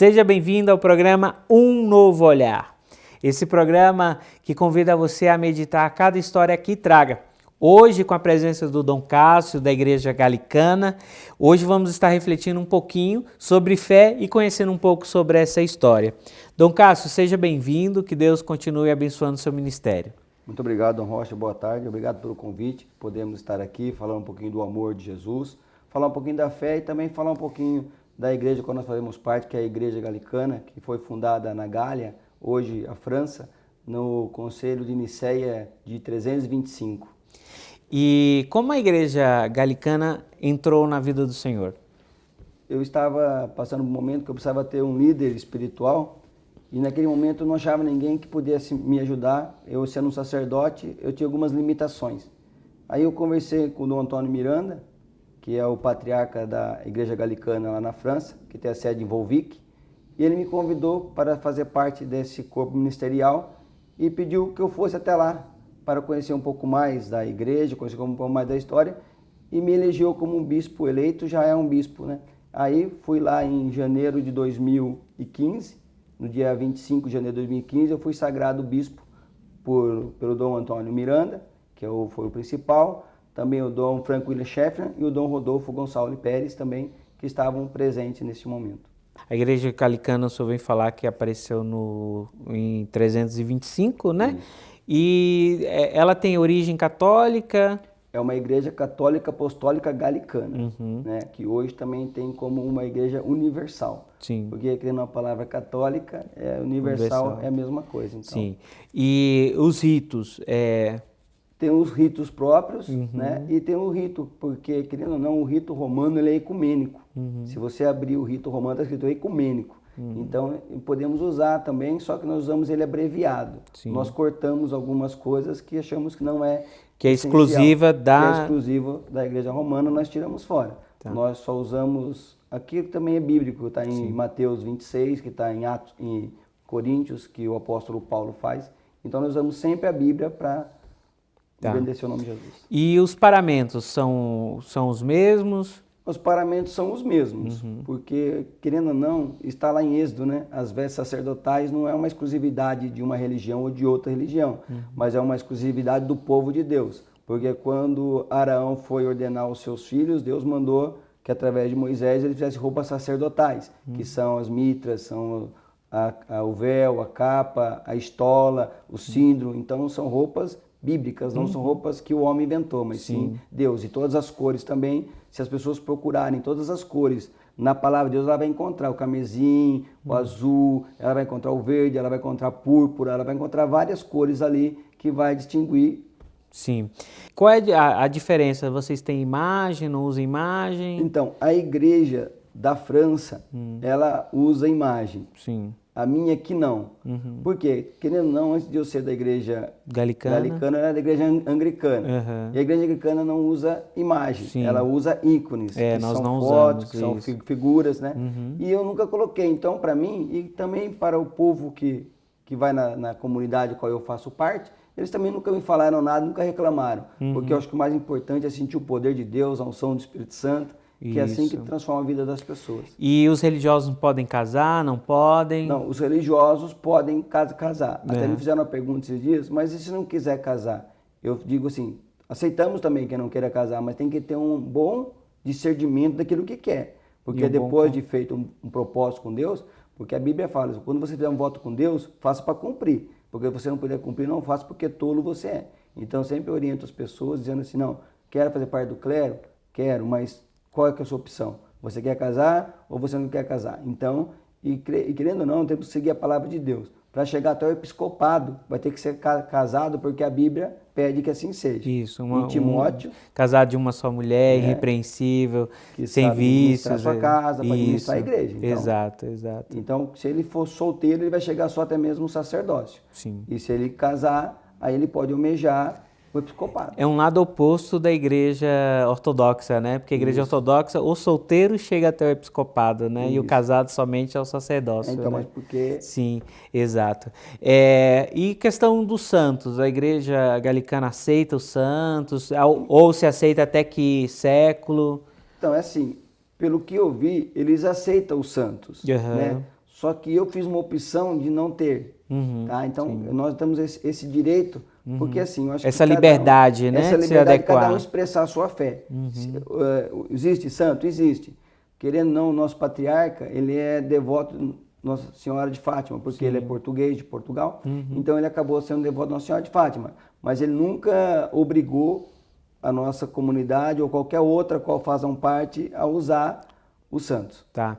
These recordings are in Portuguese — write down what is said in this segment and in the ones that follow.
Seja bem-vindo ao programa Um Novo Olhar. Esse programa que convida você a meditar cada história que traga. Hoje, com a presença do Dom Cássio, da Igreja Galicana, hoje vamos estar refletindo um pouquinho sobre fé e conhecendo um pouco sobre essa história. Dom Cássio, seja bem-vindo, que Deus continue abençoando o seu ministério. Muito obrigado, Dom Rocha, boa tarde, obrigado pelo convite. Podemos estar aqui, falar um pouquinho do amor de Jesus, falar um pouquinho da fé e também falar um pouquinho da igreja que nós fazemos parte, que é a Igreja Galicana, que foi fundada na Gália, hoje a França, no Conselho de Nicéia de 325. E como a Igreja Galicana entrou na vida do Senhor? Eu estava passando um momento que eu precisava ter um líder espiritual e naquele momento eu não achava ninguém que pudesse me ajudar. Eu, sendo um sacerdote, eu tinha algumas limitações. Aí eu conversei com o Dom Antônio Miranda, que é o patriarca da Igreja Galicana lá na França, que tem a sede em Volvic, e ele me convidou para fazer parte desse corpo ministerial e pediu que eu fosse até lá para conhecer um pouco mais da igreja, conhecer um pouco mais da história, e me elegeu como um bispo eleito, já é um bispo, né? Aí fui lá em janeiro de 2015, no dia 25 de janeiro de 2015, eu fui sagrado bispo pelo Dom Antônio Miranda, que foi o principal, também o Dom Franco William Scheffler e o Dom Rodolfo Gonçalves Pérez também, que estavam presentes nesse momento. A Igreja Galicana, o senhor vem falar que apareceu em 325, né? Isso. E ela tem origem católica? É uma igreja católica apostólica galicana, né? Que hoje também tem como uma igreja universal. Sim. Porque, querendo a palavra católica, universal é a mesma coisa. Então. Sim. E os ritos? Tem os ritos próprios, né? E tem o rito, porque, querendo ou não, o rito romano ele é ecumênico. Se você abrir o rito romano, está escrito ecumênico. Então, podemos usar também, só que nós usamos ele abreviado. Sim. Nós cortamos algumas coisas que achamos que não é que é exclusiva que é exclusivo da Igreja Romana, nós tiramos fora. Tá. Nós só usamos aquilo que também é bíblico, está em Mateus 26, que está em Coríntios, que o apóstolo Paulo faz. Então, nós usamos sempre a Bíblia para engrandecer o nome de Jesus. E os paramentos são os mesmos? Os paramentos são os mesmos, porque, querendo ou não, está lá em Êxodo, né? As vestes sacerdotais não é uma exclusividade de uma religião ou de outra religião, mas é uma exclusividade do povo de Deus. Porque quando Arão foi ordenar os seus filhos, Deus mandou que através de Moisés ele fizesse roupas sacerdotais, que são as mitras, são o véu, a capa, a estola, o cindro. Então são roupas bíblicas, não são roupas que o homem inventou, mas sim Deus. E todas as cores também, se as pessoas procurarem todas as cores na palavra de Deus, ela vai encontrar o carmesim, o azul, ela vai encontrar o verde, ela vai encontrar púrpura, ela vai encontrar várias cores ali que vai distinguir. Sim. Qual é a diferença? Vocês têm imagem, não usam imagem? Então, a igreja da França, ela usa imagem. Sim. A minha aqui não. Por quê? Querendo ou não, antes de eu ser da igreja galicana eu era da igreja anglicana. E a igreja anglicana não usa imagem, ela usa ícones, que nós são não fotos, usamos, que são figuras, né? E eu nunca coloquei. Então, para mim, e também para o povo que vai na comunidade qual eu faço parte, eles também nunca me falaram nada, nunca reclamaram. Porque eu acho que o mais importante é sentir o poder de Deus, a unção do Espírito Santo, que é assim que transforma a vida das pessoas. E os religiosos podem casar, não podem? Não, os religiosos podem casar. Até me fizeram uma pergunta esses dias, mas e se não quiser casar? Eu digo assim, aceitamos também quem não queira casar, mas tem que ter um bom discernimento daquilo que quer. Porque depois de feito um propósito com Deus, porque a Bíblia fala, quando você fizer um voto com Deus, faça para cumprir. Porque você não puder cumprir, não faça porque tolo você é. Então eu sempre oriento as pessoas dizendo assim, não, quero fazer parte do clero? Quero, mas qual é a sua opção? Você quer casar ou você não quer casar? Então, e querendo ou não, temos que seguir a palavra de Deus. Para chegar até o episcopado, vai ter que ser casado, porque a Bíblia pede que assim seja. Isso, em Timóteo, casado de uma só mulher, irrepreensível, sem vícios. Para sua casa, para administrar a igreja. Então, exato. Então, se ele for solteiro, ele vai chegar só até mesmo o sacerdócio. Sim. E se ele casar, aí ele pode almejar o episcopado. É um lado oposto da igreja ortodoxa, né? Porque a igreja ortodoxa, o solteiro chega até o episcopado, né? E o casado somente ao sacerdócio. Então, mas porque... Sim, exato. E questão dos santos, a igreja galicana aceita os santos? Ou se aceita até que século? Então, é assim, pelo que eu vi, eles aceitam os santos, né? só que eu fiz uma opção de não ter. Tá? Então, nós temos esse direito, porque assim, eu acho essa que liberdade, né? Essa de se liberdade de adequar. cada um expressar a sua fé. Existe santo? Existe. Querendo ou não, o nosso patriarca, ele é devoto de Nossa Senhora de Fátima, porque ele é português de Portugal, então ele acabou sendo devoto de Nossa Senhora de Fátima. Mas ele nunca obrigou a nossa comunidade ou qualquer outra qual façam parte a usar os santos. Tá.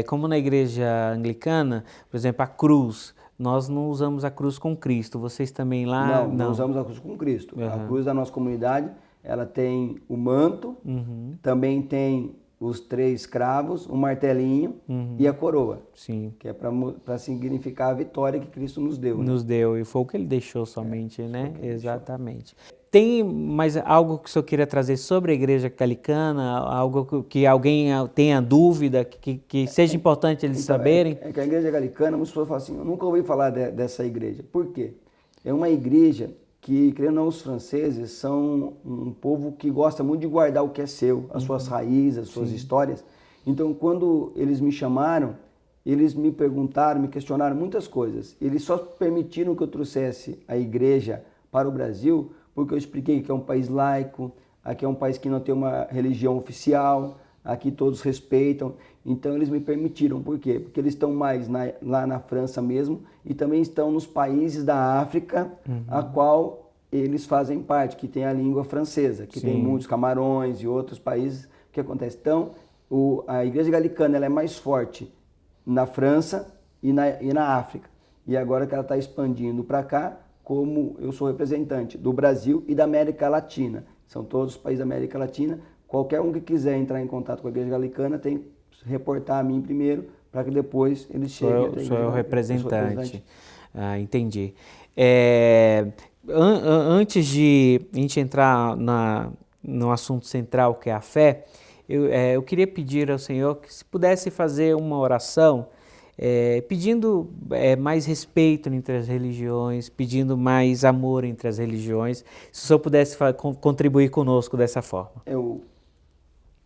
Como na igreja anglicana, por exemplo, a cruz, nós não usamos a cruz com Cristo. Vocês também lá? Não usamos a cruz com Cristo. A cruz da nossa comunidade, ela tem o manto, também tem os 3 cravos, o martelinho e a coroa. Sim. Que é para significar a vitória que Cristo nos deu. Nos deu, e foi o que ele deixou somente, né? Exatamente. Tem mais algo que o senhor queria trazer sobre a igreja galicana? Algo que alguém tenha dúvida, que seja importante eles saberem? É que a igreja galicana, muitas pessoas falam assim, eu nunca ouvi falar dessa igreja. Por quê? É uma igreja que, querendo ou não, os franceses são um povo que gosta muito de guardar o que é seu, as suas raízes, as suas histórias. Então, quando eles me chamaram, eles me perguntaram, me questionaram muitas coisas. Eles só permitiram que eu trouxesse a igreja para o Brasil porque eu expliquei que é um país laico, aqui é um país que não tem uma religião oficial, aqui todos respeitam. Então eles me permitiram. Por quê? Porque eles estão mais lá na França mesmo e também estão nos países da África, a qual eles fazem parte, que tem a língua francesa, que tem muitos Camarões e outros países. O que acontece? Então, a igreja galicana ela é mais forte na França e na África. E agora que ela está expandindo para cá, como eu sou representante do Brasil e da América Latina. São todos os países da América Latina. Qualquer um que quiser entrar em contato com a igreja galicana tem que reportar a mim primeiro, para que depois eles cheguem até a igreja. Sou o representante. Entendi. Antes de a gente entrar no assunto central, que é a fé, eu queria pedir ao Senhor que se pudesse fazer uma oração pedindo mais respeito entre as religiões, pedindo mais amor entre as religiões, se o Senhor pudesse contribuir conosco dessa forma.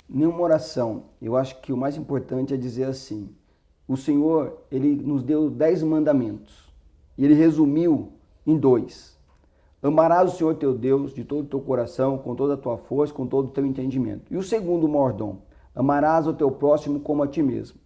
Nenhuma oração, eu acho que o mais importante é dizer assim, o Senhor, Ele nos deu 10 mandamentos, e Ele resumiu em 2. Amarás o Senhor teu Deus de todo o teu coração, com toda a tua força, com todo o teu entendimento. E o segundo maior, amarás o teu próximo como a ti mesmo.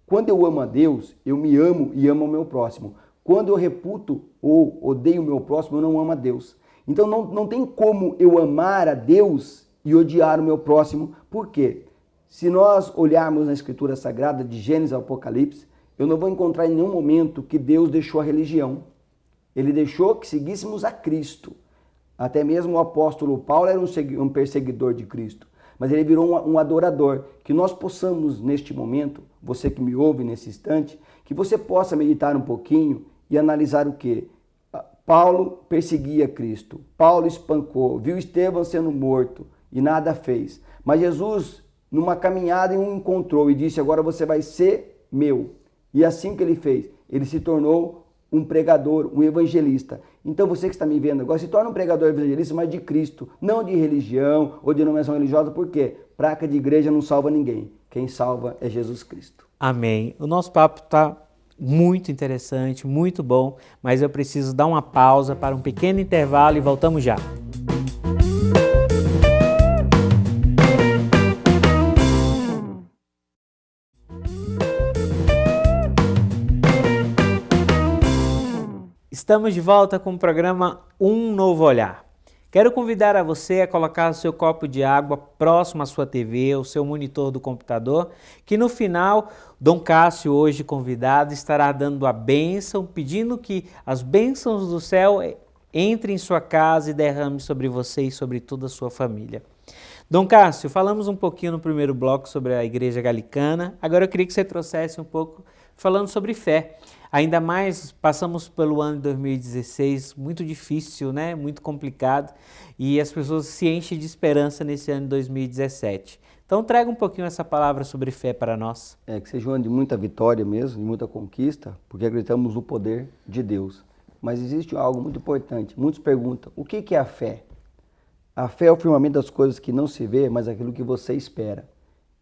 Quando eu amo a Deus, eu me amo e amo o meu próximo. Quando eu reputo ou odeio o meu próximo, eu não amo a Deus. Então não tem como eu amar a Deus e odiar o meu próximo. Por quê? Se nós olharmos na Escritura Sagrada, de Gênesis ao Apocalipse, eu não vou encontrar em nenhum momento que Deus deixou a religião. Ele deixou que seguíssemos a Cristo. Até mesmo o apóstolo Paulo era um perseguidor de Cristo. Mas ele virou um adorador. Que nós possamos, neste momento, você que me ouve nesse instante, que você possa meditar um pouquinho e analisar o quê? Paulo perseguia Cristo. Paulo espancou, viu Estevão sendo morto e nada fez. Mas Jesus, numa caminhada, o encontrou e disse, agora você vai ser meu. E assim que ele fez, ele se tornou um pregador, um evangelista. Então você que está me vendo agora, se torna um pregador evangelista, mas de Cristo, não de religião ou denominação religiosa, por quê? Placa de igreja não salva ninguém. Quem salva é Jesus Cristo. Amém. O nosso papo está muito interessante, muito bom, mas eu preciso dar uma pausa para um pequeno intervalo e voltamos já. Estamos de volta com o programa Um Novo Olhar. Quero convidar a você a colocar o seu copo de água próximo à sua TV, o seu monitor do computador, que no final, Dom Cássio, hoje convidado, estará dando a bênção, pedindo que as bênçãos do céu entrem em sua casa e derrame sobre você e sobre toda a sua família. Dom Cássio, falamos um pouquinho no primeiro bloco sobre a Igreja Galicana, agora eu queria que você trouxesse um pouco falando sobre fé. Ainda mais, passamos pelo ano de 2016, muito difícil, né? Muito complicado, e as pessoas se enchem de esperança nesse ano de 2017. Então traga um pouquinho essa palavra sobre fé para nós. Que seja um ano de muita vitória mesmo, de muita conquista, porque acreditamos no poder de Deus. Mas existe algo muito importante, muitos perguntam, o que é a fé? A fé é o firmamento das coisas que não se vê, mas aquilo que você espera.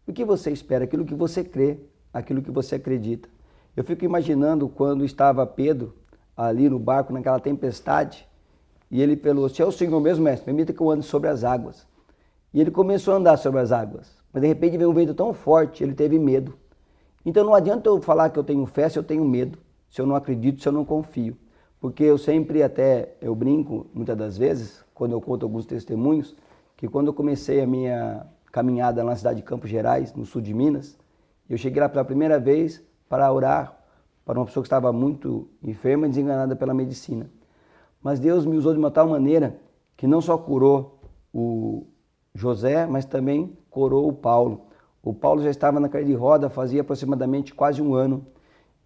O que você espera? Aquilo que você crê, aquilo que você acredita. Eu fico imaginando quando estava Pedro ali no barco, naquela tempestade, e ele falou, se é o Senhor mesmo, mestre, permita que eu ande sobre as águas. E ele começou a andar sobre as águas, mas de repente veio um vento tão forte, ele teve medo. Então não adianta eu falar que eu tenho fé se eu tenho medo, se eu não acredito, se eu não confio. Porque eu brinco muitas das vezes, quando eu conto alguns testemunhos, que quando eu comecei a minha caminhada na cidade de Campos Gerais, no sul de Minas, eu cheguei lá pela primeira vez para orar para uma pessoa que estava muito enferma e desenganada pela medicina. Mas Deus me usou de uma tal maneira que não só curou o José, mas também curou o Paulo. O Paulo já estava na cadeira de roda fazia aproximadamente quase um ano.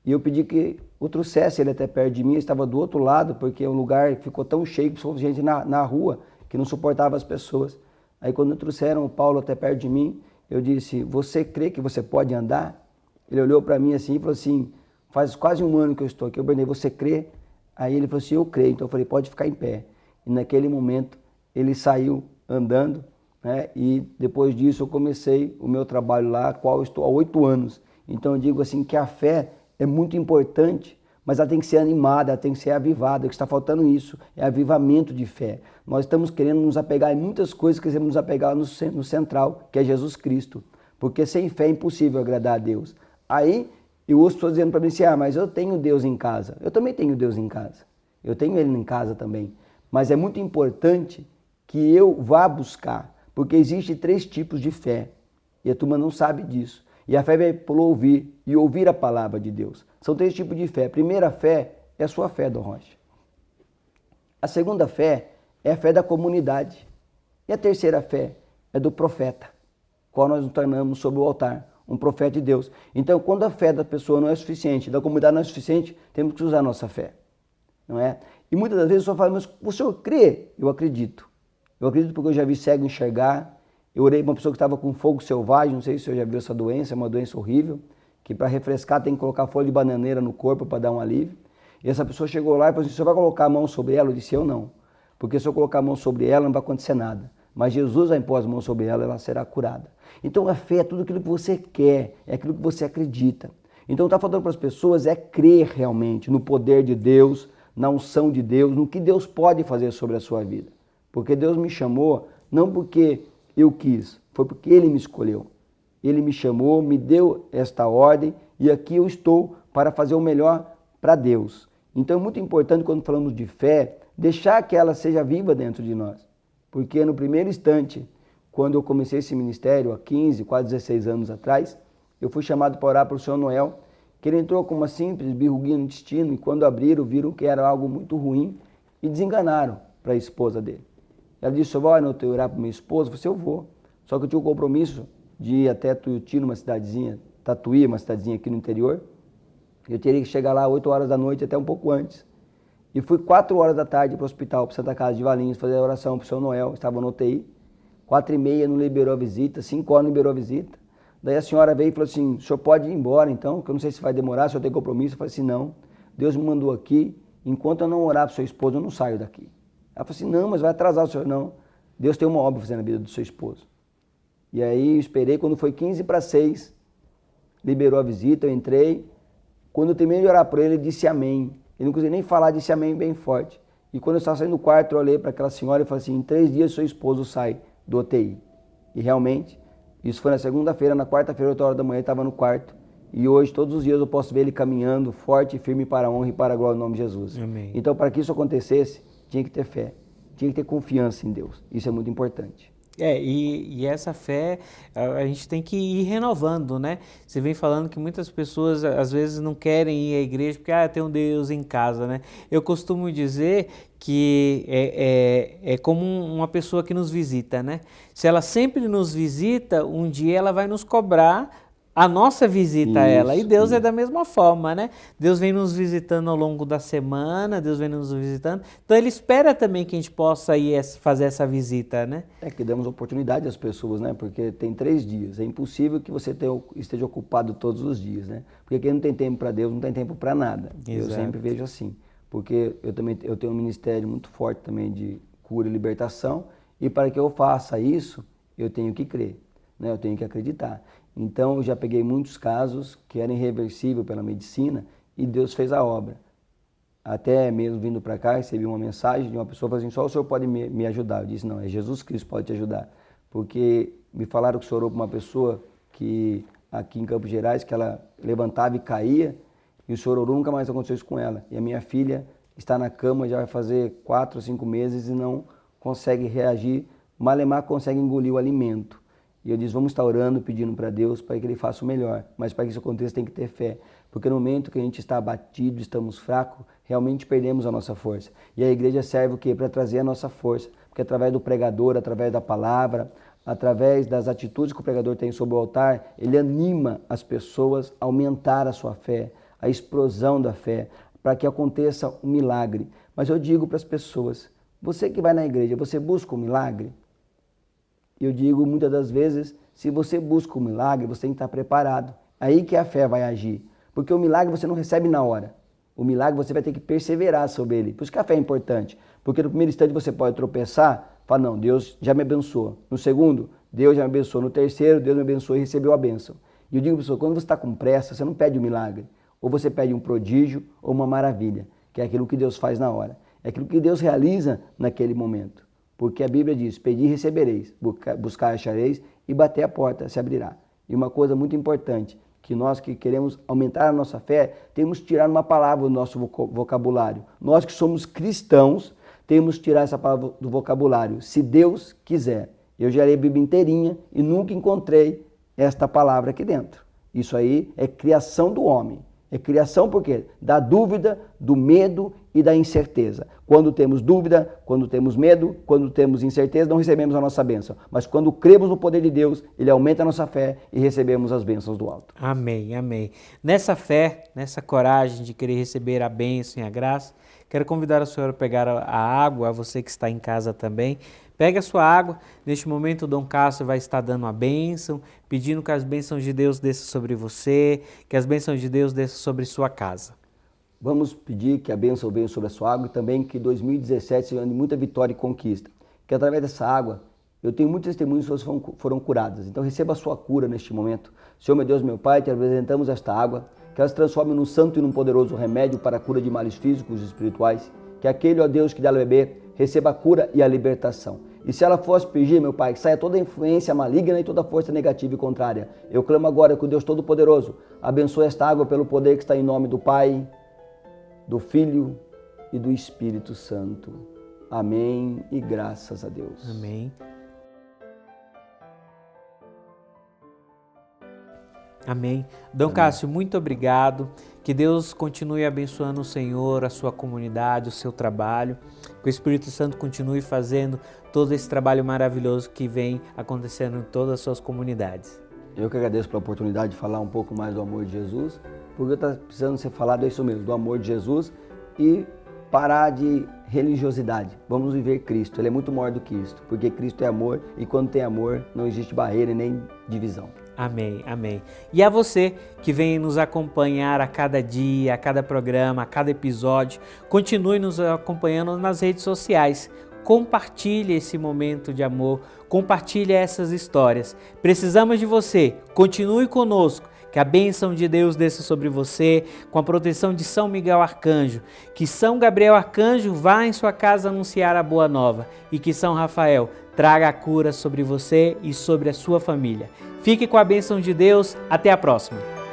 E eu pedi que o trouxesse ele até perto de mim, ele estava do outro lado, porque o lugar ficou tão cheio que tinha gente na rua que não suportava as pessoas. Aí quando trouxeram o Paulo até perto de mim, eu disse, você crê que você pode andar? Ele olhou para mim assim e falou assim, faz quase um ano que eu estou aqui. Eu perguntei, você crê? Aí ele falou assim, eu creio. Então eu falei, pode ficar em pé. E naquele momento ele saiu andando, né? E depois disso eu comecei o meu trabalho lá, qual eu estou há 8 anos. Então eu digo assim que a fé é muito importante, mas ela tem que ser animada, ela tem que ser avivada. O que está faltando isso é avivamento de fé. Nós estamos querendo nos apegar em muitas coisas, queremos nos apegar no central, que é Jesus Cristo. Porque sem fé é impossível agradar a Deus. Aí eu ouço pessoas dizendo para mim assim, mas eu tenho Deus em casa. Eu também tenho Deus em casa. Eu tenho Ele em casa também. Mas é muito importante que eu vá buscar, porque existem 3 tipos de fé. E a turma não sabe disso. E a fé vem por ouvir, e ouvir a palavra de Deus. São 3 tipos de fé. A primeira fé é a sua fé, Dom Rocha. A segunda fé é a fé da comunidade. E a terceira fé é do profeta, qual nós nos tornamos sobre o altar, um profeta de Deus. Então, quando a fé da pessoa não é suficiente, da comunidade não é suficiente, temos que usar a nossa fé. Não é? E muitas das vezes eu só falo, mas o senhor crê? Eu acredito. Eu acredito porque eu já vi cego enxergar. Eu orei para uma pessoa que estava com fogo selvagem, não sei se você já viu essa doença, é uma doença horrível, que para refrescar tem que colocar folha de bananeira no corpo para dar um alívio. E essa pessoa chegou lá e falou assim, o senhor vai colocar a mão sobre ela? Eu disse, eu não. Porque se eu colocar a mão sobre ela não vai acontecer nada. Mas Jesus vai impor as mãos sobre ela, ela será curada. Então a fé é tudo aquilo que você quer, é aquilo que você acredita. Então está falando para as pessoas é crer realmente no poder de Deus, na unção de Deus, no que Deus pode fazer sobre a sua vida. Porque Deus me chamou, não porque eu quis, foi porque Ele me escolheu. Ele me chamou, me deu esta ordem e aqui eu estou para fazer o melhor para Deus. Então é muito importante quando falamos de fé, deixar que ela seja viva dentro de nós. Porque no primeiro instante, quando eu comecei esse ministério, há 15, quase 16 anos atrás, eu fui chamado para orar para o senhor Noel, que ele entrou com uma simples birruguinha no intestino e quando abriram, viram que era algo muito ruim e desenganaram para a esposa dele. Ela disse, vai não ter orar para minha esposa? Eu falei, eu vou. Só que eu tinha um compromisso de ir até Tuiuti, numa cidadezinha, Tatuí, uma cidadezinha aqui no interior. Eu teria que chegar lá 8 horas da noite, até um pouco antes. E fui 4 horas da tarde para o hospital, para Santa Casa de Valinhos, fazer a oração para o seu Noel, estava no UTI. 4h30 não liberou a visita, 5 horas não liberou a visita. Daí a senhora veio e falou assim, o senhor pode ir embora então, que eu não sei se vai demorar, se eu tenho compromisso. Eu falei assim, não, Deus me mandou aqui, enquanto eu não orar para o seu esposo, eu não saio daqui. Ela falou assim, não, mas vai atrasar o senhor. Não, Deus tem uma obra fazendo na vida do seu esposo. E aí eu esperei, quando foi 15:06, liberou a visita, eu entrei. Quando eu terminei de orar por ele, ele disse amém. Ele não conseguia nem falar, disse amém bem forte. E quando eu estava saindo do quarto, eu olhei para aquela senhora e falei assim, em 3 dias seu esposo sai do UTI. E realmente, isso foi na segunda-feira, na quarta-feira, 8 horas da manhã, ele estava no quarto. E hoje, todos os dias, eu posso ver ele caminhando forte e firme para a honra e para a glória do nome de Jesus. Amém. Então, para que isso acontecesse, tinha que ter fé, tinha que ter confiança em Deus. Isso é muito importante. E essa fé a gente tem que ir renovando, né? Você vem falando que muitas pessoas às vezes não querem ir à igreja porque tem um Deus em casa, né? Eu costumo dizer que é como uma pessoa que nos visita, né? Se ela sempre nos visita, um dia ela vai nos cobrar a nossa visita a ela. E Deus é da mesma forma, né? Deus vem nos visitando ao longo da semana, Deus vem nos visitando. Então Ele espera também que a gente possa ir fazer essa visita, né? É que damos oportunidade às pessoas, né? Porque tem 3 dias. É impossível que você esteja ocupado todos os dias, né? Porque quem não tem tempo para Deus não tem tempo para nada. Exato. Eu sempre vejo assim. Porque eu tenho um ministério muito forte também de cura e libertação. E para que eu faça isso, eu tenho que crer, né? Eu tenho que acreditar. Então eu já peguei muitos casos que eram irreversíveis pela medicina e Deus fez a obra. Até mesmo vindo para cá, recebi uma mensagem de uma pessoa falando assim, só o senhor pode me ajudar. Eu disse, não, é Jesus Cristo que pode te ajudar. Porque me falaram que o senhor orou para uma pessoa que aqui em Campos Gerais, que ela levantava e caía, e o senhor orou, nunca mais aconteceu isso com ela. E a minha filha está na cama, já vai fazer 4 ou 5 meses e não consegue reagir, malemar consegue engolir o alimento. E eu disse, vamos estar orando, pedindo para Deus para que Ele faça o melhor. Mas para que isso aconteça tem que ter fé. Porque no momento que a gente está abatido, estamos fracos, realmente perdemos a nossa força. E a igreja serve o quê? Para trazer a nossa força. Porque através do pregador, através da palavra, através das atitudes que o pregador tem sobre o altar, ele anima as pessoas a aumentar a sua fé, a explosão da fé, para que aconteça um milagre. Mas eu digo para as pessoas, você que vai na igreja, você busca um milagre? Eu digo muitas das vezes, se você busca um milagre, você tem que estar preparado. Aí que a fé vai agir. Porque o milagre você não recebe na hora. O milagre você vai ter que perseverar sobre ele. Por isso que a fé é importante. Porque no primeiro instante você pode tropeçar, falar, não, Deus já me abençoou. No segundo, Deus já me abençoou. No terceiro, Deus me abençoou e recebeu a bênção. E eu digo para a pessoa, quando você está com pressa, você não pede um milagre. Ou você pede um prodígio ou uma maravilha, que é aquilo que Deus faz na hora. É aquilo que Deus realiza naquele momento. Porque a Bíblia diz, pedi e recebereis, buscar e achareis e bater a porta se abrirá. E uma coisa muito importante, que nós que queremos aumentar a nossa fé, temos que tirar uma palavra do nosso vocabulário. Nós que somos cristãos, temos que tirar essa palavra do vocabulário, se Deus quiser. Eu já li a Bíblia inteirinha e nunca encontrei esta palavra aqui dentro. Isso aí é criação do homem. É criação por quê? Da dúvida, do medo e da incerteza. Quando temos dúvida, quando temos medo, quando temos incerteza, não recebemos a nossa bênção. Mas quando cremos no poder de Deus, Ele aumenta a nossa fé e recebemos as bênçãos do alto. Amém, amém. Nessa fé, nessa coragem de querer receber a bênção e a graça, quero convidar a senhora a pegar a água, a você que está em casa também. Pegue a sua água, neste momento o Dom Cássio vai estar dando a bênção, pedindo que as bênçãos de Deus desçam sobre você, que as bênçãos de Deus desçam sobre sua casa. Vamos pedir que a bênção venha sobre a sua água e também que 2017 seja de muita vitória e conquista. Que através dessa água, eu tenho muitos testemunhos de pessoas que foram curadas. Então receba a sua cura neste momento. Senhor, meu Deus, meu Pai, te apresentamos esta água, que ela se transforme num santo e num poderoso remédio para a cura de males físicos e espirituais. Que aquele, ó Deus, que dá a beber, receba a cura e a libertação. E se ela fosse pedir, meu Pai, que saia toda a influência maligna e toda a força negativa e contrária. Eu clamo agora que o Deus Todo-Poderoso abençoe esta água pelo poder que está em nome do Pai, do Filho e do Espírito Santo. Amém e graças a Deus. Amém. Amém. Dom Cássio, muito obrigado. Que Deus continue abençoando o Senhor, a sua comunidade, o seu trabalho. Que o Espírito Santo continue fazendo todo esse trabalho maravilhoso que vem acontecendo em todas as suas comunidades. Eu que agradeço pela oportunidade de falar um pouco mais do amor de Jesus, porque está precisando ser falado é isso mesmo, do amor de Jesus e parar de religiosidade. Vamos viver Cristo, Ele é muito maior do que isso, porque Cristo é amor e quando tem amor não existe barreira e nem divisão. Amém, amém. E a você que vem nos acompanhar a cada dia, a cada programa, a cada episódio, continue nos acompanhando nas redes sociais. Compartilhe esse momento de amor, compartilhe essas histórias. Precisamos de você, continue conosco, que a bênção de Deus desça sobre você, com a proteção de São Miguel Arcanjo, que São Gabriel Arcanjo vá em sua casa anunciar a boa nova e que São Rafael traga a cura sobre você e sobre a sua família. Fique com a bênção de Deus, até a próxima.